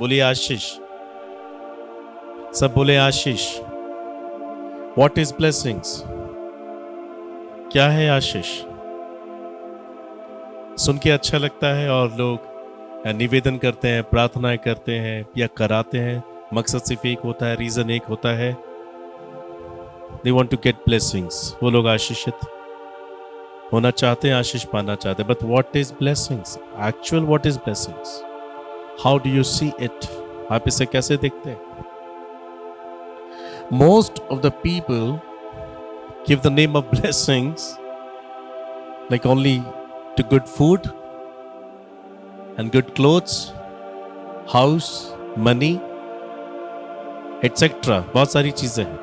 बोलिए आशीष। सब बोले आशीष। What is blessings? क्या है आशीष? सुन के अच्छा लगता है और लोग निवेदन करते हैं, प्रार्थनाएं करते हैं या कराते हैं। मकसद सिर्फ एक होता है, रीजन एक होता है, they want to get blessings. वो लोग आशीषित होना चाहते हैं, आशीष पाना चाहते हैं। But what is blessings? Actual what is blessings? How do you see it? आप इसे कैसे देखते हैं? Most of the people give the name of blessings like only to good food and good clothes, house, money, etc. बहुत सारी चीजें हैं।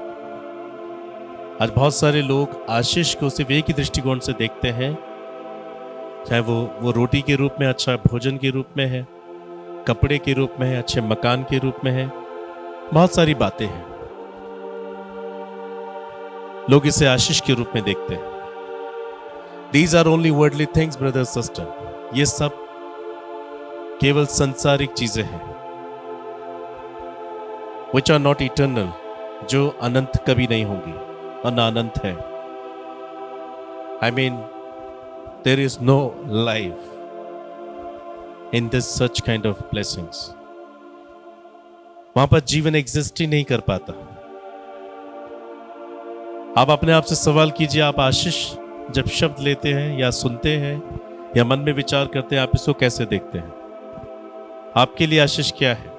आज बहुत सारे लोग आशीष को सिर्फ एक ही दृष्टिकोण से देखते हैं, चाहे वो रोटी के रूप में, अच्छा भोजन के रूप में है, कपड़े के रूप में है, अच्छे मकान के रूप में है। बहुत सारी बातें हैं, लोग इसे आशीष के रूप में देखते हैं। These are only worldly things, brother, sister. ये सब केवल सांसारिक चीजें हैं, which are not eternal, जो अनंत कभी नहीं होंगी और ना अनंत है। I mean, there is no life in this such kind of blessings. वहां पर जीवन एग्जिस्ट ही नहीं कर पाता। आप अपने आप से सवाल कीजिए, आप आशीष जब शब्द लेते हैं या सुनते हैं या मन में विचार करते हैं, आप इसको कैसे देखते हैं? आपके लिए आशीष क्या है?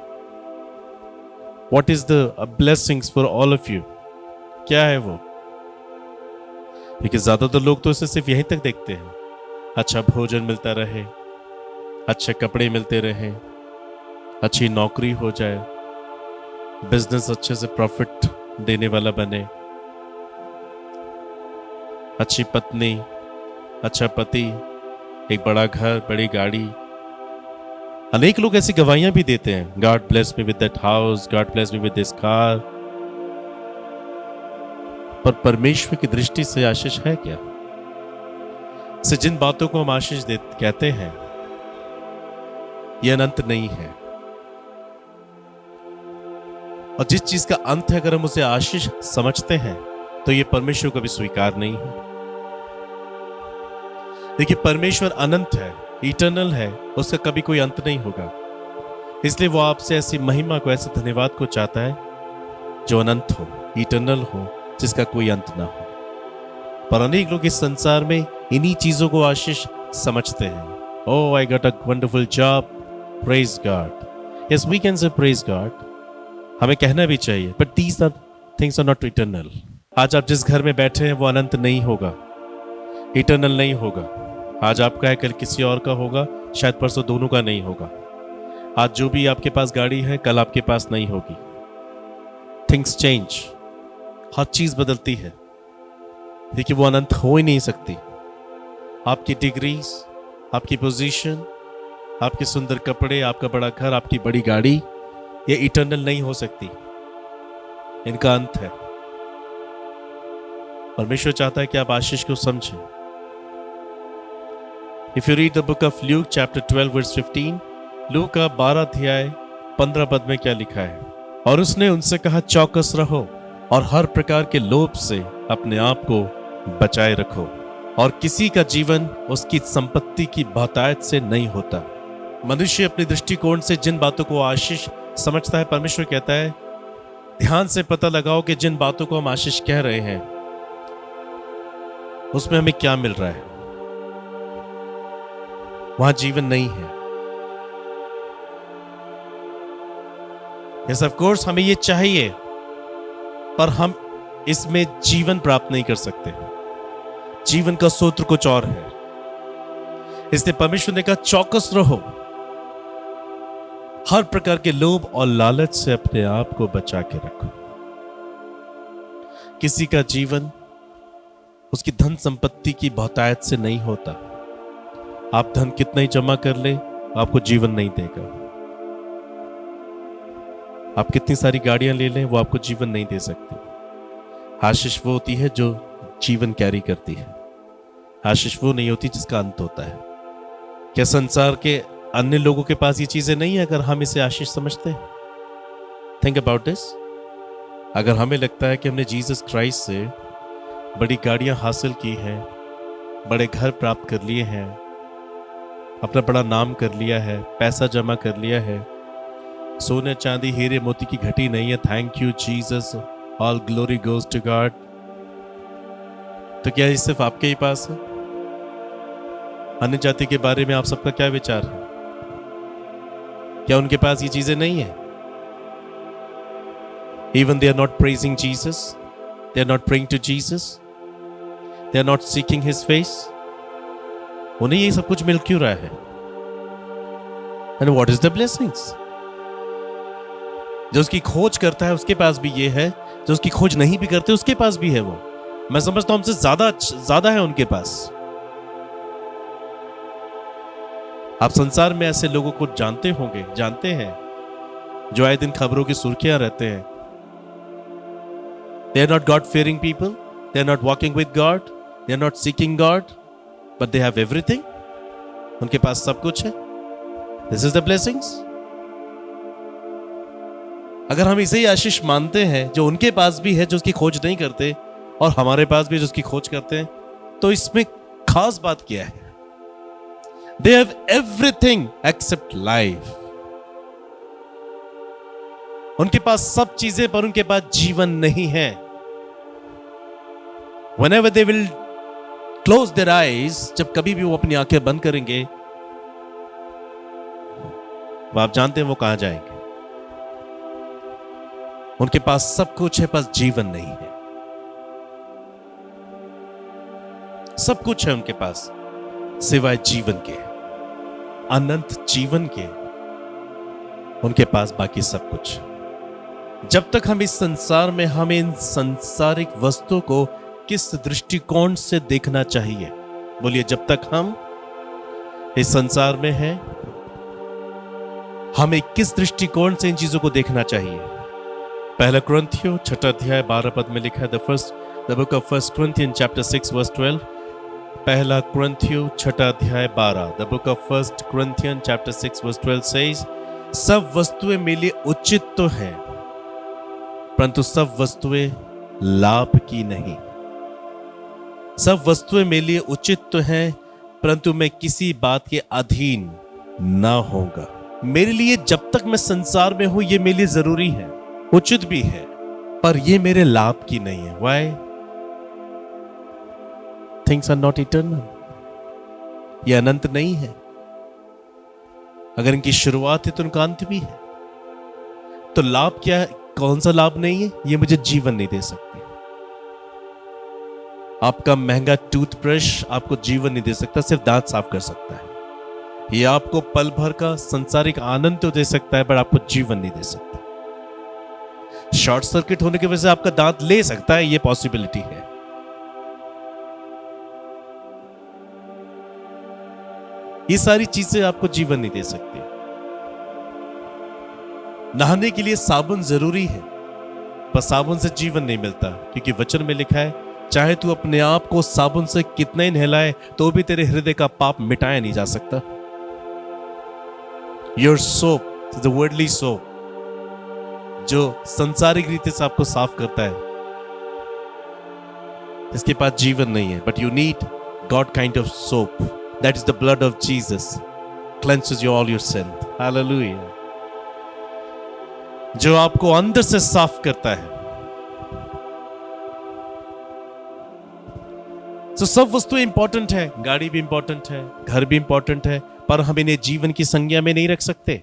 What is the blessings for all of you? क्या है वो? क्योंकि ज्यादातर लोग तो इसे सिर्फ यहीं तक देखते हैं, अच्छा भोजन मिलता रहे, अच्छे कपड़े मिलते रहे, अच्छी नौकरी हो जाए, बिजनेस अच्छे से प्रॉफिट देने वाला बने, अच्छी पत्नी, अच्छा पति, एक बड़ा घर, बड़ी गाड़ी। अनेक लोग ऐसी गवाहियां भी देते हैं, God bless me with that house, God bless me with this car. पर परमेश्वर की दृष्टि से आशीष है क्या? से जिन बातों को हम आशीष कहते हैं, यह अनंत नहीं है। और जिस चीज का अंत है, अगर हम उसे आशीष समझते हैं, तो यह परमेश्वर को भी स्वीकार नहीं है। देखिए, परमेश्वर अनंत है, इटर्नल है, उसका कभी कोई अंत नहीं होगा। इसलिए वो आपसे ऐसी महिमा को, ऐसे धन्यवाद को चाहता है जो अनंत हो, इटर्नल हो, जिसका कोई अंत ना हो। पर अनेक लोग इस संसार में इन्हीं चीजों को आशीष समझते हैं। Oh, I got a wonderful job, praise God. Yes, we can say praise God, हमें कहना भी चाहिए, but these are things are not eternal. आज आप जिस घर में बैठे हैं वो अनंत नहीं होगा, इटर्नल नहीं होगा। आज आपका है, कल किसी और का होगा, शायद परसों दोनों का नहीं होगा। आज जो भी आपके पास गाड़ी है, कल आपके पास नहीं होगी। थिंग्स चेंज, हर चीज बदलती है। देखिए, वो अनंत हो ही नहीं सकती। आपकी डिग्रीज, आपकी पोजीशन, आपके सुंदर कपड़े, आपका बड़ा घर, आपकी बड़ी गाड़ी, ये इटर्नल नहीं हो सकती, इनका अंत है। परमेश्वर चाहता है कि आप आशीष को समझें। If you read the book of Luke chapter 12 verse 15, look का 12 अध्याय 15 पद में क्या लिखा है? और उसने उनसे कहा, चौकस रहो और हर प्रकार के लोभ से अपने आप को बचाए रखो, और किसी का जीवन उसकी संपत्ति की बहुतायत से नहीं होता। मनुष्य अपने दृष्टिकोण से जिन बातों को आशीष समझता है, परमेश्वर कहता है ध्यान से पता लगाओ कि जिन बातों को हम आशीष कह रहे हैं, उसमें हमें क्या मिल रहा है। वहां जीवन नहीं है। यस, ऑफ कोर्स हमें ये चाहिए, पर हम इसमें जीवन प्राप्त नहीं कर सकते। जीवन का सूत्र कुछ और है। इसलिए परमेश्वर ने कहा, चौकस रहो, हर प्रकार के लोभ और लालच से अपने आप को बचा के रखो। किसी का जीवन उसकी धन संपत्ति की बहुतायत से नहीं होता। आप धन कितना ही जमा कर ले, आपको जीवन नहीं देगा। आप कितनी सारी गाड़ियां ले लें, वो आपको जीवन नहीं दे सकती। आशीष वो होती है जो जीवन कैरी करती है। आशीष वो नहीं होती जिसका अंत होता है। क्या संसार के अन्य लोगों के पास ये चीजें नहीं है अगर हम इसे आशीष समझते हैं? Think about this. अगर हमें लगता है कि हमने जीसस क्राइस्ट से बड़ी गाड़ियां हासिल की हैं, बड़े घर प्राप्त कर लिए हैं, अपना बड़ा नाम कर लिया है, पैसा जमा कर लिया है, सोने चांदी हीरे मोती की घटी नहीं है, thank you Jesus, all glory goes to God, तो क्या ये सिर्फ आपके ही पास है? अन्य जाति के बारे में आप सबका क्या विचार है? क्या उनके पास ये चीजें नहीं है? Even they are not praising Jesus, they are not praying to Jesus, they are not seeking his face. उन्हें ये सब कुछ मिल क्यों रहा है? And what is the blessings? जो उसकी खोज करता है उसके पास भी ये है, जो उसकी खोज नहीं भी करते उसके पास भी है। वो मैं समझता हूं हमसे ज्यादा है उनके पास। आप संसार में ऐसे लोगों को जानते होंगे, जानते हैं, जो आए दिन खबरों की सुर्खियां रहते हैं। They are not God-fearing people. They are not walking with God. They are not seeking God. But they have everything. उनके पास सब कुछ है। This is the blessings. अगर हम इसे ही आशीष मानते हैं, जो उनके पास भी है, जो उसकी खोज नहीं करते, और हमारे पास भी जो उसकी खोज करते हैं, तो इसमें खास बात क्या है? They have everything except life. उनके पास सब चीजें, पर उनके पास जीवन नहीं है। Whenever they will close their eyes, जब कभी भी वो अपनी आंखें बंद करेंगे, वो आप जानते हैं वो कहां जाएंगे। उनके पास सब कुछ है, बस जीवन नहीं है। सब कुछ है उनके पास सिवाय जीवन के, अनंत जीवन के। उनके पास बाकी सब कुछ। जब तक हम इस संसार में, हमें इन सांसारिक वस्तुओं को किस दृष्टिकोण से देखना चाहिए? बोलिए, जब तक हम इस संसार में हैं, हमें किस दृष्टिकोण से इन चीजों को देखना चाहिए? पहला कुरिन्थियों 6 अध्याय 12 पद में लिखा है, the book of 1 Corinthians chapter 6 verse 12। पहला कुरिन्थियों 6 अध्याय 12, the book of 1 Corinthians chapter 6 verse 12 says, सब वस्तुएं मेरे लिए उचित तो है, परंतु सब वस्तुएं लाभ की नहीं। सब वस्तुएं मेरे लिए उचित तो हैं, परंतु मैं किसी बात के अधीन ना होऊंगा। मेरे लिए जब तक मैं संसार में हूं, ये मेरे लिए जरूरी है, उचित भी है, पर ये मेरे लाभ की नहीं है। Why? Things are not eternal. ये अनंत नहीं है। अगर इनकी शुरुआत है तो उनका अंत भी है। तो लाभ क्या है? कौन सा लाभ नहीं है? ये मुझे जीवन नहीं दे सकती। आपका महंगा टूथब्रश आपको जीवन नहीं दे सकता, सिर्फ दांत साफ कर सकता है। ये आपको पल भर का संसारिक आनंद तो दे सकता है, पर आपको जीवन नहीं दे सकता। शॉर्ट सर्किट होने की वजह से आपका दांत ले सकता है, ये पॉसिबिलिटी है। ये सारी चीजें आपको जीवन नहीं दे सकती। नहाने के लिए साबुन जरूरी है, पर साबुन से जीवन नहीं मिलता, क्योंकि वचन में लिखा है, चाहे तू अपने आप को साबुन से कितना ही नहलाए तो भी तेरे हृदय का पाप मिटाया नहीं जा सकता। Your soap, the worldly soap, जो संसारिक रीति से आपको साफ करता है, इसके पास जीवन नहीं है। But you need God kind of soap, that is the blood of Jesus, cleanses you all your sin. Hallelujah. जो आपको अंदर से साफ करता है। तो सब वस्तुएं इंपॉर्टेंट है, गाड़ी भी इंपॉर्टेंट है, घर भी इंपॉर्टेंट है, पर हम इन्हें जीवन की संज्ञा में नहीं रख सकते।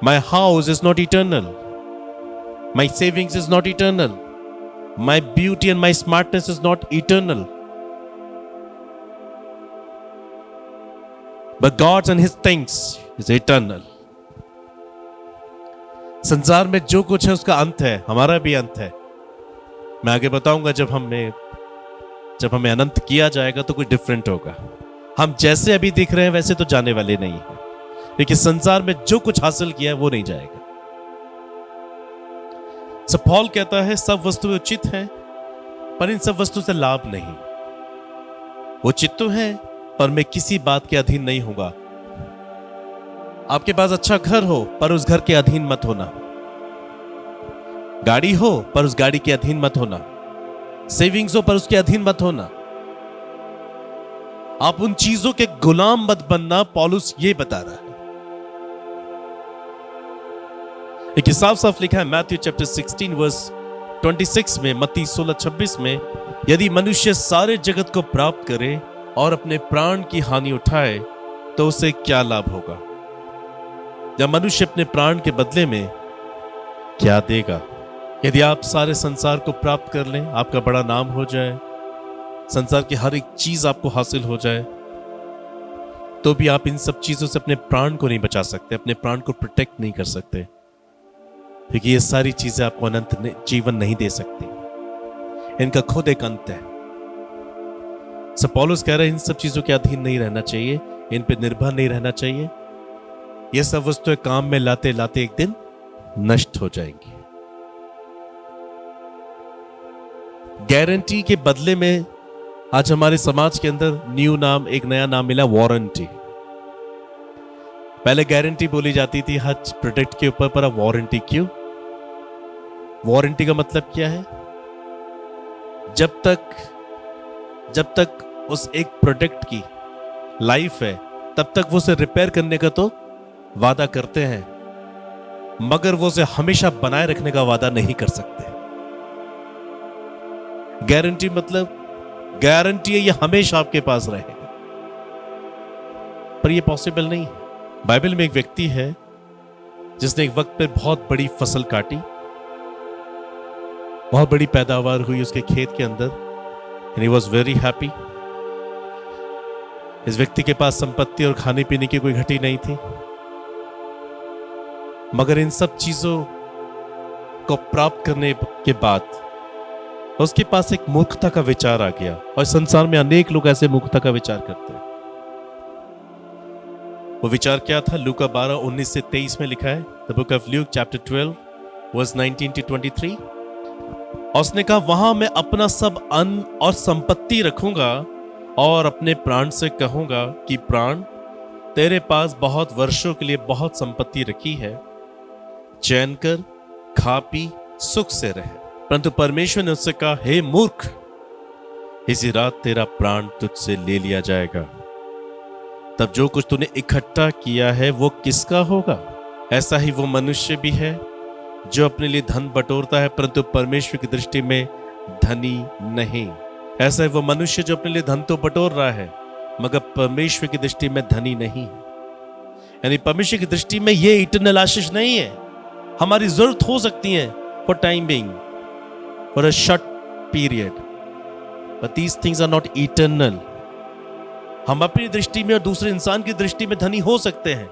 My house is not eternal, my savings is not eternal, my beauty and my smartness is not eternal, but gods and his things is eternal. संसार में जो कुछ है उसका अंत है, हमारा भी अंत है। मैं आगे बताऊंगा, जब हमें अनंत किया जाएगा तो कुछ डिफरेंट होगा। हम जैसे अभी दिख रहे हैं वैसे तो जाने वाले नहीं है, क्योंकि संसार में जो कुछ हासिल किया है वो नहीं जाएगा। सो पॉल कहता है, सब वस्तुएं उचित हैं, पर इन सब वस्तु से लाभ नहीं। उचित तो है, पर मैं किसी बात के अधीन नहीं होगा, आपके पास अच्छा घर हो पर उस घर के अधीन मत होना, गाड़ी हो पर उस गाड़ी के अधीन मत होना, सेविंग्स हो पर उसके अधीन मत होना। आप उन चीजों के गुलाम मत बनना, पौलुस ये बता रहा है। एक साफ साफ लिखा है मैथ्यू चैप्टर 16 वर्स 26 में, मत्ती 16:26 में, यदि मनुष्य सारे जगत को प्राप्त करे और अपने प्राण की हानि उठाए तो उसे क्या लाभ होगा? जब मनुष्य अपने प्राण के बदले में क्या देगा? यदि आप सारे संसार को प्राप्त कर लें, आपका बड़ा नाम हो जाए, संसार की हर एक चीज आपको हासिल हो जाए, तो भी आप इन सब चीजों से अपने प्राण को नहीं बचा सकते, अपने प्राण को प्रोटेक्ट नहीं कर सकते, क्योंकि ये सारी चीजें आपको अनंत जीवन नहीं दे सकती। इनका खुद एक अंत है। सो पौलुस कह रहे हैं इन सब चीजों के अधीन नहीं रहना चाहिए, इन पे निर्भर नहीं रहना चाहिए। ये सब वस्तुएं काम में लाते लाते एक दिन नष्ट हो जाएंगी। गारंटी के बदले में आज हमारे समाज के अंदर एक नया नाम मिला, वारंटी। पहले गारंटी बोली जाती थी हर प्रोडक्ट के ऊपर, पर अब वारंटी क्यों? वारंटी का मतलब क्या है? जब तक उस एक प्रोडक्ट की लाइफ है तब तक वो उसे रिपेयर करने का तो वादा करते हैं, मगर वो उसे हमेशा बनाए रखने का वादा नहीं कर सकते। गारंटी मतलब गारंटी है ये हमेशा आपके पास रहेगा, पर ये पॉसिबल नहीं है। बाइबल में एक व्यक्ति है जिसने एक वक्त पे बहुत बड़ी फसल काटी, बहुत बड़ी पैदावार हुई उसके खेत के अंदर, and he was very happy। इस व्यक्ति के पास संपत्ति और खाने पीने की कोई घटी नहीं थी, मगर इन सब चीजों को प्राप्त करने के बाद उसके पास एक मूर्खता का विचार आ गया, और संसार में अनेक लोग ऐसे मूर्खता का विचार करते हैं। वो विचार क्या था? लूका 12:19 से 23 में लिखा है, the book of Luke chapter 12 verse 19 to 23। और उसने कहा, वहां मैं अपना सब अन्न और संपत्ति रखूंगा और अपने प्राण से कहूंगा कि प्राण, तेरे पास बहुत वर्षों के लिए बहुत संपत्ति रखी है, चैन कर, खा पी, सुख से रहे। परंतु परमेश्वर ने उससे कहा, हे मूर्ख, इसी रात तेरा प्राण तुझसे ले लिया जाएगा। तब जो कुछ तूने इकट्ठा किया है वो किसका होगा? ऐसा ही वो मनुष्य भी है जो अपने लिए धन बटोरता है परंतु परमेश्वर की दृष्टि में धनी नहीं। ऐसा है वो मनुष्य जो अपने लिए धन तो बटोर रहा है मगर परमेश्वर की दृष्टि में धनी नहीं। यानी परमेश्वर की दृष्टि में ये इटर्नल आशीष नहीं है। हमारी जरूरत हो सकती है for time being, for a short period, but these things are not eternal. हम अपनी दृष्टि में और दूसरे इंसान की दृष्टि में धनी हो सकते हैं,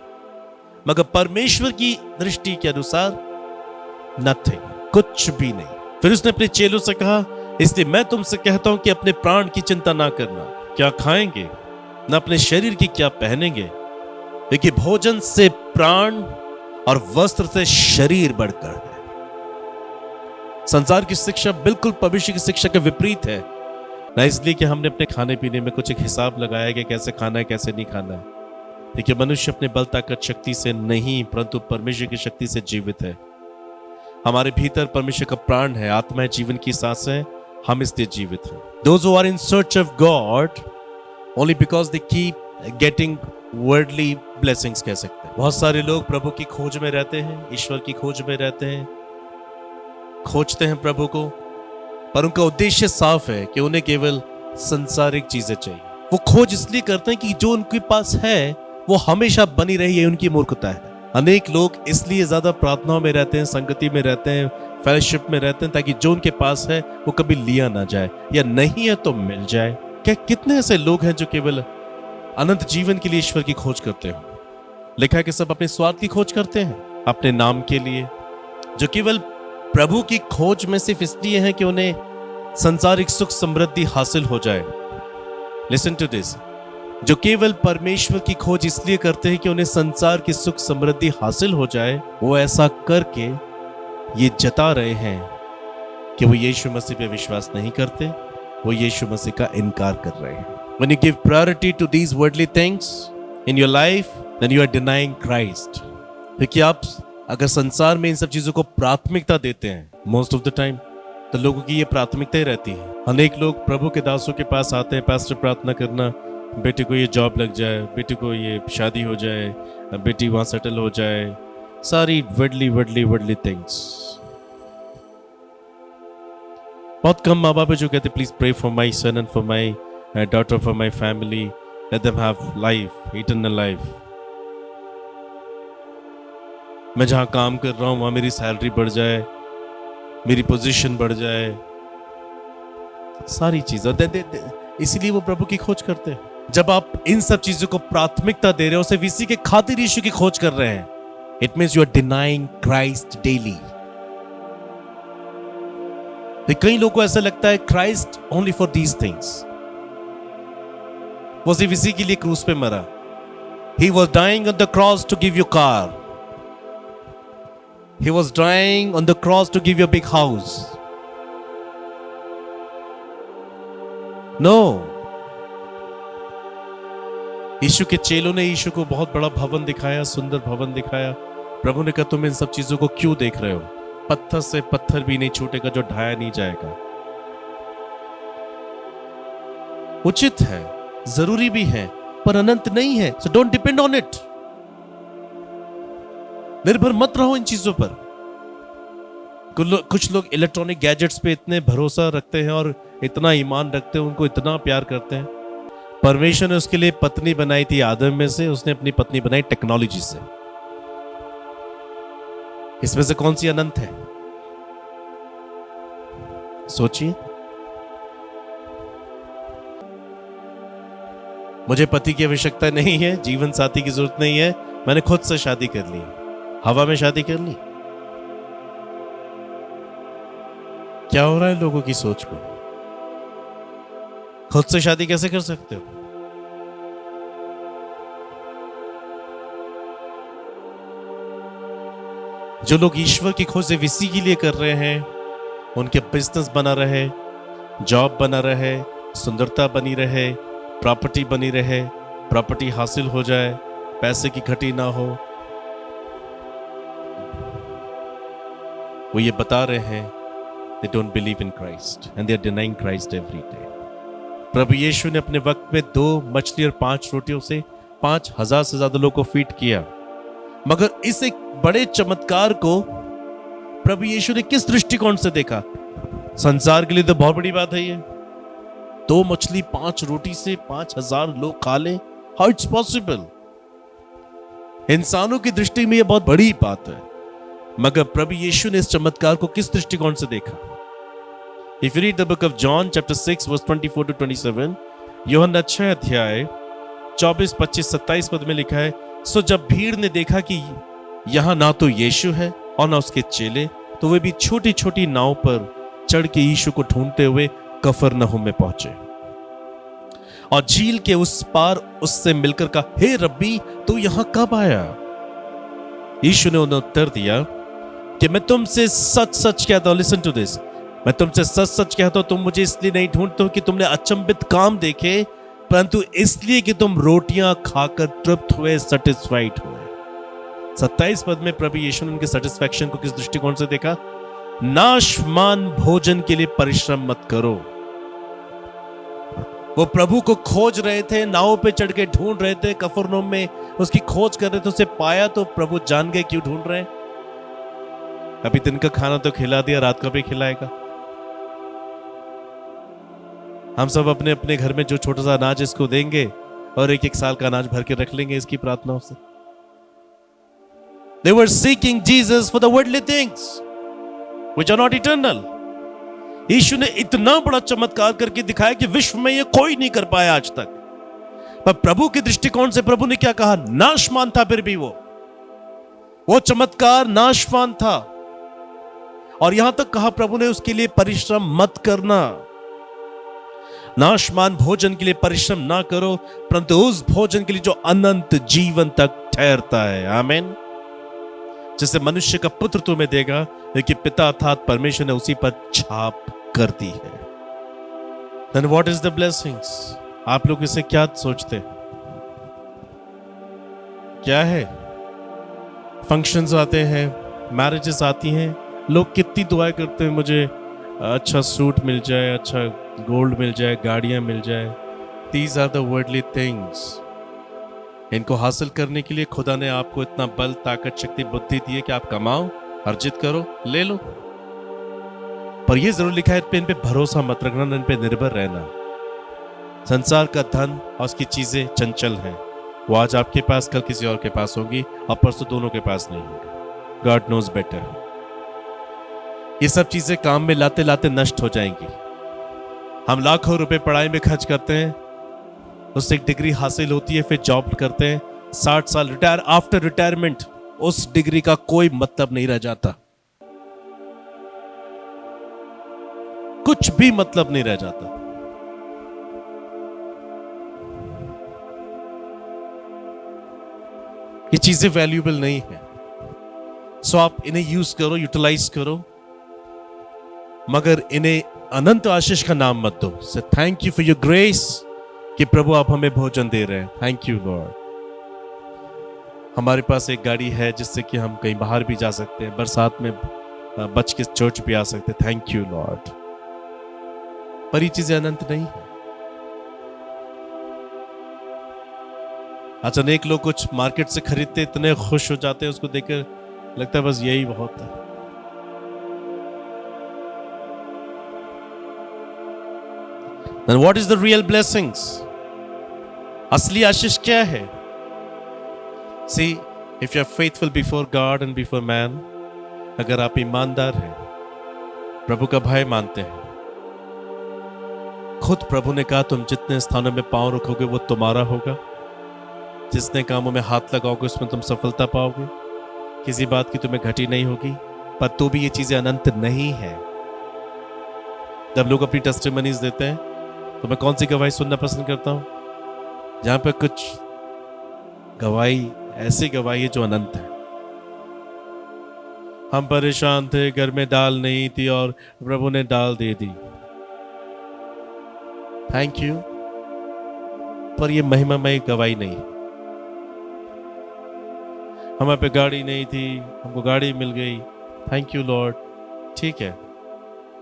मगर परमेश्वर की दृष्टि के अनुसार नथिंग, कुछ भी नहीं। फिर उसने अपने चेलों से कहा, इसलिए मैं तुमसे कहता हूं कि अपने प्राण की चिंता ना करना, क्या खाएंगे, न अपने शरीर की क्या पहनेंगे, क्योंकि भोजन से प्राण और वस्त्र से शरीर बढ़कर है। संसार की शिक्षा बिल्कुल परमेश्वर की शिक्षा के विपरीत है। ना इसलिए कि हमने अपने खाने पीने में कुछ एक हिसाब लगाया कि कैसे खाना है कैसे नहीं खाना है, देखिए मनुष्य अपने बल ताकत शक्ति से नहीं परंतु परमेश्वर की शक्ति से जीवित है। हमारे भीतर परमेश्वर का प्राण है, आत्मा है, जीवन की सांस है, हम इसलिए जीवित हैं। Those who are in search of God only because they keep getting worldly blessings कह सकते हैं। बहुत सारे लोग प्रभु की खोज में रहते हैं, ईश्वर की खोज में रहते हैं, खोजते हैं प्रभु को, पर उनका उद्देश्य साफ है कि उन्हें केवल संसारिक चीजें चाहिए। वो खोज इसलिए करते हैं कि जो उनके पास है वो हमेशा बनी रही है, उनकी मूर्खता है। अनेक लोग इसलिए ज्यादा प्रार्थनाओं में रहते हैं, संगति में रहते हैं, फेलोशिप में रहते हैं, ताकि जो उनके पास है वो कभी लिया ना जाए, या नहीं है तो मिल जाए। क्या कितने ऐसे लोग हैं जो केवल अनंत जीवन के लिए ईश्वर की खोज करते हो? लिखा है कि सब अपने स्वार्थ की खोज करते हैं, अपने नाम के लिए, जो केवल प्रभु की खोज में सिर्फ इसलिए है कि उन्हें संसारिक सुख समृद्धि हासिल हो जाए। लिसन टू दिस, जो केवल परमेश्वर की खोज इसलिए करते हैं कि उन्हें संसार की सुख समृद्धि हासिल हो जाए, वो ऐसा करके ये जता रहे हैं कि वो यीशु मसीह पे विश्वास नहीं करते, वो यीशु मसीह का इनकार कर रहे हैं। When you give priority to these worldly things in your life, then you are denying Christ. क्योंकि आप अगर संसार में इन सब चीजों को प्राथमिकता देते हैं मोस्ट ऑफ द टाइम, तो लोगों की ये प्राथमिकता ही रहती है। अनेक लोग प्रभु के दासों के पास आते हैं, पास्टर प्रार्थना करना, बेटे को ये जॉब लग जाए, बेटे को ये शादी हो जाए, बेटी वहां सेटल हो जाए, सारी वर्डली थिंग्स। बहुत कम माँ बाप जो कहते please pray for my son and for my daughter, for my family, let them have life, eternal life. मैं जहां काम कर रहा हूं वहां मेरी सैलरी बढ़ जाए, मेरी पोजीशन बढ़ जाए, सारी चीजें। इसीलिए वो प्रभु की खोज करते हैं। जब आप इन सब चीजों को प्राथमिकता दे रहे हो, सिर्फ इसी के खातिर यीशु की खोज कर रहे हैं, it means you are denying Christ daily. कई लोगों को ऐसा लगता है Christ only for these things. वो सिर्फ इसी के लिए क्रूस पे मरा। He was dying on the cross to give you car, he was dying on the cross to give you a big house. No. यीशु के चेलों ने यीशु को बहुत बड़ा भवन दिखाया, सुंदर भवन दिखाया। प्रभु ने कहा तुम इन सब चीजों को क्यों देख रहे हो? पत्थर से पत्थर भी नहीं छूटेगा जो ढाया नहीं जाएगा। उचित है, जरूरी भी है, पर अनंत नहीं है। So don't depend on it. निर्भर मत रहो इन चीजों पर। कुछ लोग इलेक्ट्रॉनिक गैजेट्स पे इतने भरोसा रखते हैं और इतना ईमान रखते हैं, उनको इतना प्यार करते हैं। परमेश्वर ने उसके लिए पत्नी बनाई थी आदम में से, उसने अपनी पत्नी बनाई टेक्नोलॉजी से। इसमें से कौन सी अनंत है? सोचिए। मुझे पति की आवश्यकता नहीं है, जीवन साथी की जरूरत नहीं है, मैंने खुद से शादी कर ली, हवा में शादी कर ली। क्या हो रहा है लोगों की सोच को? खुद से शादी कैसे कर सकते हो? जो लोग ईश्वर की खोज सिर्फ इसी के लिए कर रहे हैं, उनके बिजनेस बना रहे, जॉब बना रहे, सुंदरता बनी रहे, प्रॉपर्टी बनी रहे, प्रॉपर्टी हासिल हो जाए, पैसे की घटी ना हो, वो ये बता रहे हैं they don't believe in Christ and they are denying Christ every day. प्रभु यीशु ने अपने वक्त में 2 मछली और 5 रोटियों से 5,000 से ज्यादा लोगों को फीड किया। मगर इस एक बड़े चमत्कार को प्रभु यीशु ने किस दृष्टिकोण से देखा? संसार के लिए तो बहुत बड़ी बात है ये। 2 मछली 5 रोटी से 5,000 लोग खा ले, हाउ इट्स पॉसिबल? इंसानों की दृष्टि में यह बहुत बड़ी बात है, मगर प्रभु यीशु ने इस चमत्कार को किस दृष्टिकोण से देखा? If you read the book of John chapter 6 verse 24 to 27, यूहन्ना 6 अध्याय 24, 25, 27 पद में लिखा है, सो जब भीड़ ने देखा कि यहां ना तो यीशु है और ना उसके चेले, तो वे भी छोटी छोटी नाव पर चढ़ के यीशु को ढूंढते हुए कफरनहूम में पहुंचे और झील के उस पार उससे मिलकर कहा, हे रब्बी, तू यहां कब आया? यीशु ने उन्हें उत्तर दिया कि मैं तुमसे सच सच कहता हूं, लिसन टू दिस, मैं तुमसे सच सच कहता हूं, तुम मुझे इसलिए नहीं ढूंढते हो कि तुमने अचंभित काम देखे, परंतु इसलिए कि तुम रोटियां खाकर तृप्त हुए, सेटिस्फाइड हुए। 27 पद में प्रभु यीशु ने उनके सेटिस्फैक्शन को किस दृष्टिकोण से देखा? नाशमान भोजन के लिए परिश्रम मत करो। वो प्रभु को खोज रहे थे, नाव पे चढ़ के ढूंढ रहे थे, कफरनहूम में उसकी खोज कर रहे थे, उसे पाया तो प्रभु जान गए क्यों ढूंढ रहे हैं। अभी दिन का खाना तो खिला दिया, रात का भी खिलाएगा। हम सब अपने अपने घर में जो छोटा सा अनाज इसको देंगे और 1-1 साल का अनाज भर के रख लेंगे इसकी प्रार्थनाओं से। They were seeking Jesus for the worldly things which are not eternal. यीशु ने इतना बड़ा चमत्कार करके दिखाया कि विश्व में ये कोई नहीं कर पाया आज तक। पर प्रभु के दृष्टिकोण से प्रभु ने क्या कहा? नाशवान था, फिर भी वो चमत्कार नाशवान था। और यहां तक कहा प्रभु ने उसके लिए परिश्रम मत करना। नाशवान भोजन के लिए परिश्रम ना करो, परंतु उस भोजन के लिए जो अनंत जीवन तक ठहरता है। आमीन। जिसे मनुष्य का पुत्र तुम्हें देगा, लेकिन पिता अर्थात परमेश्वर ने उसी पर छाप कर दी है। Then what is the blessings? आप लोग इसे क्या सोचते हैं? क्या है, फंक्शंस आते हैं, मैरिजेस आती हैं, लोग कितनी दुआएं करते हैं, मुझे अच्छा सूट मिल जाए, अच्छा गोल्ड मिल जाए, गाड़ियां मिल जाए। These are the worldly things. इनको हासिल करने के लिए खुदा ने आपको इतना बल, ताकत, शक्ति, बुद्धि दी है कि आप कमाओ, अर्जित करो, ले लो। पर यह जरूर लिखा है, इन पे भरोसा मत रखना, इन पे निर्भर रहना। संसार का धन और उसकी चीजें चंचल हैं। वो आज आपके पास, कल किसी और के पास होगी, और परसों दोनों के पास नहीं होगी। God knows better. ये सब चीजें काम में लाते लाते नष्ट हो जाएंगी। हम लाखों रुपए पढ़ाई में खर्च करते हैं, उससे एक डिग्री हासिल होती है, फिर जॉब करते हैं, 60 साल रिटायर, आफ्टर रिटायरमेंट उस डिग्री का कोई मतलब नहीं रह जाता, कुछ भी मतलब नहीं रह जाता। ये चीजें वैल्यूएबल नहीं है। सो आप इन्हें यूज करो, यूटिलाइज करो, मगर इन्हें अनंत आशीष का नाम मत दो। से thank you for your grace, कि प्रभु आप हमें भोजन दे रहे हैं। Thank you Lord. हमारे पास एक गाड़ी है जिससे कि हम कहीं बाहर भी जा सकते हैं, बरसात में बच के चर्च भी आ सकते हैं। Thank you Lord. पर ये चीजें अनंत नहीं है। अच्छा, अनेक लोग कुछ मार्केट से खरीदते इतने खुश हो जाते हैं, उसको देखकर लगता है बस यही बहुत है। Then what is the real blessings? असली आशीष क्या है? See, if you are faithful before God and before man, अगर आप ईमानदार हैं, प्रभु का भय मानते हैं, खुद प्रभु ने कहा तुम जितने स्थानों में पांव रखोगे वो तुम्हारा होगा, जितने कामों में हाथ लगाओगे उसमें तुम सफलता पाओगे, किसी बात की तुम्हें घटी नहीं होगी। पर तो भी ये चीजें अनंत नहीं है। जब लोग अपनी टेस्टिमनीज देते हैं तो मैं कौन सी गवाही सुनना पसंद करता हूं? जहां पर कुछ गवाही, ऐसी गवाही है जो अनंत है। हम परेशान थे, घर में दाल नहीं थी और प्रभु ने दाल दे दी, थैंक यू। पर यह महिमामय गवाही नहीं। हमारे पे गाड़ी नहीं थी, हमको गाड़ी मिल गई, थैंक यू लॉर्ड, ठीक है।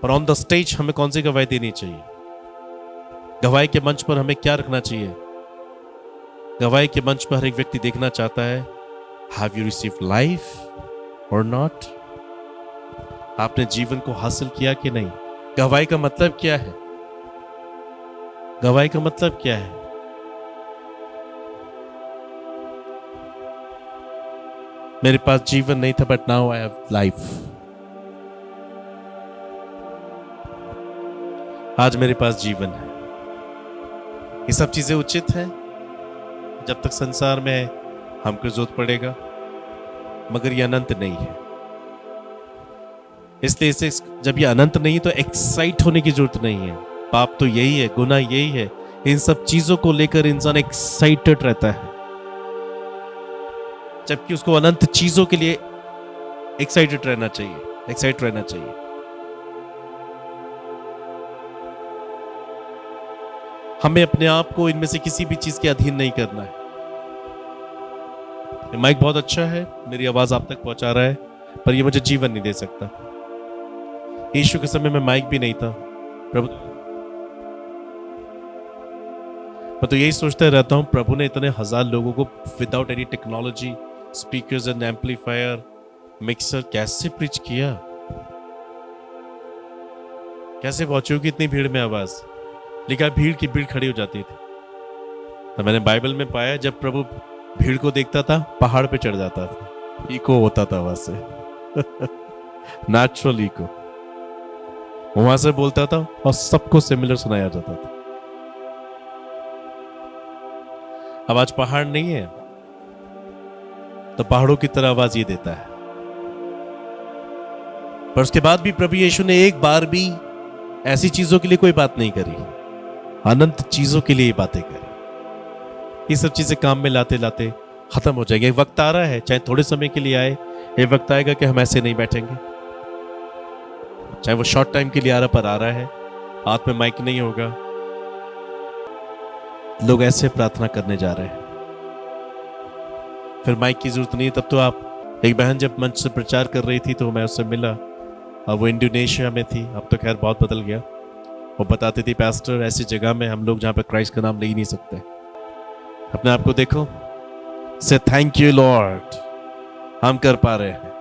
पर ऑन द स्टेज हमें कौन सी गवाही देनी चाहिए? गवाही के मंच पर हमें क्या रखना चाहिए? गवाही के मंच पर हर एक व्यक्ति देखना चाहता है, हैव यू रिसीव्ड लाइफ और नॉट? आपने जीवन को हासिल किया कि नहीं? गवाही का मतलब क्या है? गवाही का मतलब क्या है? मेरे पास जीवन नहीं था, but now I have life. आज मेरे पास जीवन है। ये सब चीजें उचित हैं जब तक संसार में हमको जरूरत पड़ेगा, मगर ये अनंत नहीं है। इसलिए इसे, जब ये अनंत नहीं तो एक्साइट होने की जरूरत नहीं है। पाप तो यही है, गुनाह यही है। इन सब चीजों को लेकर इंसान एक्साइटेड रहता है, जबकि उसको अनंत चीजों के लिए एक्साइटेड रहना चाहिए, एक्साइट रहना चाहिए। हमें अपने आप को इनमें से किसी भी चीज के अधीन नहीं करना है। माइक बहुत अच्छा है, मेरी आवाज आप तक पहुंचा रहा है, पर ये मुझे जीवन नहीं दे सकता। यीशु के समय में माइक भी नहीं था। प्रभु, मैं तो यही सोचता रहता हूं, प्रभु ने इतने हजार लोगों को without any technology, speakers and amplifier, mixer, कैसे प्रीच किया? कैसे पहुंची होगी इतनी भीड़ में आवाज? लिखा भीड़ की भीड़ खड़ी हो जाती थी। तो मैंने बाइबल में पाया, जब प्रभु भीड़ को देखता था पहाड़ पे चढ़ जाता था, इको होता था वहां से नेचुरल इको, वहां से बोलता था और सबको सिमिलर सुनाया जाता था। अब आज पहाड़ नहीं है तो पहाड़ों की तरह आवाज ये देता है। पर उसके बाद भी प्रभु यीशु ने एक बार भी ऐसी चीजों के लिए कोई बात नहीं करी, अनंत चीजों के लिए बातें करी। ये सब चीजें काम में लाते लाते खत्म हो जाएंगे। एक वक्त आ रहा है, चाहे थोड़े समय के लिए आए, एक वक्त आएगा कि हम ऐसे नहीं बैठेंगे। चाहे वो शॉर्ट टाइम के लिए आ रहा, पर आ रहा है, हाथ में माइक नहीं होगा, लोग ऐसे प्रार्थना करने जा रहे हैं। फिर माइक की जरूरत नहीं। तब तो आप, एक बहन जब मंच से प्रचार कर रही थी तो मैं उससे मिला, और वो इंडोनेशिया में थी। अब तो खैर बहुत बदल गया। वो बताती थी, पास्टर ऐसी जगह में हम लोग जहाँ पर क्राइस्ट का नाम ले ही नहीं सकते। अपने आप को देखो, से थैंक यू लॉर्ड, हम कर पा रहे हैं।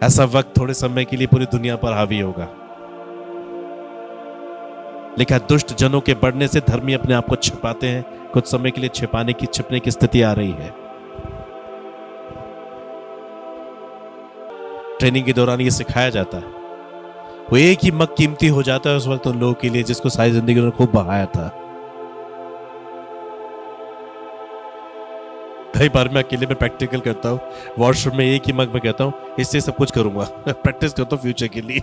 ऐसा वक्त थोड़े समय के लिए पूरी दुनिया पर हावी होगा। लिखा, दुष्ट जनों के बढ़ने से धर्मी अपने आप को छिपाते हैं। कुछ समय के लिए छिपने की स्थिति आ रही है। ट्रेनिंग के दौरान ये सिखाया जाता है। वो एक ही मग कीमती हो जाता है उस वक्त उन लोगों के लिए जिसको सारी जिंदगी उन्होंने खूब बहाया था। कई बार मैं अकेले में प्रैक्टिकल करता हूँ, वॉशरूम में एक ही मग में कहता हूँ, इससे सब कुछ करूंगा। प्रैक्टिस करता हूँ फ्यूचर के लिए।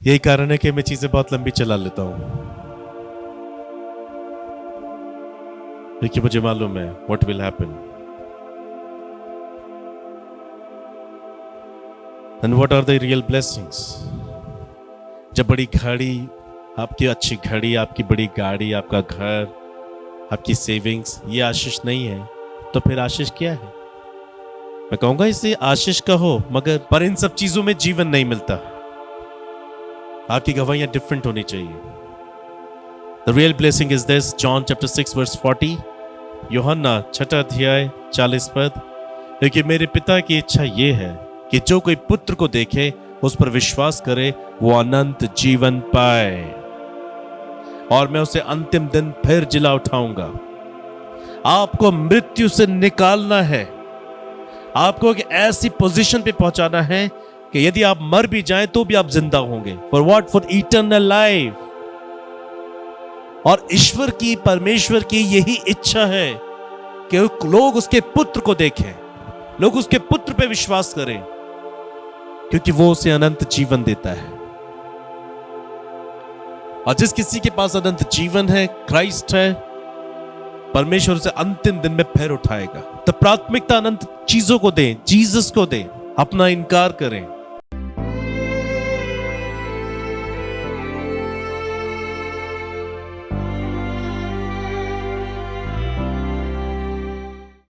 यही कारण है कि मैं चीजें बहुत लंबी चला लेता हूं। देखिए, मुझे मालूम है what will happen and what are the real blessings. जब बड़ी घड़ी, आपकी अच्छी घड़ी, आपकी बड़ी गाड़ी, आपका घर, आपकी सेविंग्स, ये आशीष नहीं है, तो फिर आशीष क्या है? मैं कहूंगा इसे आशीष कहो, मगर पर इन सब चीजों में जीवन नहीं मिलता। आपकी गवाहियां डिफरेंट होनी चाहिए। The real blessing is this, John chapter 6 verse 40, यूहन्ना 6 अध्याय 40 पद। क्योंकि मेरे पिता की इच्छा ये है कि जो कोई पुत्र को देखे, उस पर विश्वास करे, वो अनंत जीवन पाए, और मैं उसे अंतिम दिन फिर जिला उठाऊंगा। आपको मृत्यु से निकालना है। आपको एक ऐसी पोजीशन पे पहुंचाना है कि यदि आप मर भी जाएं तो भी आप जिंदा होंगे। For what? For eternal life. और ईश्वर की, परमेश्वर की यही इच्छा है कि लोग उसके पुत्र को देखें, लोग उसके पुत्र पे विश्वास करें, क्योंकि वो उसे अनंत जीवन देता है। और जिस किसी के पास अनंत जीवन है, क्राइस्ट है, परमेश्वर उसे अंतिम दिन में फिर उठाएगा। तो प्राथमिकता अनंत चीजों को दें, जीसस को दें, अपना इनकार करें।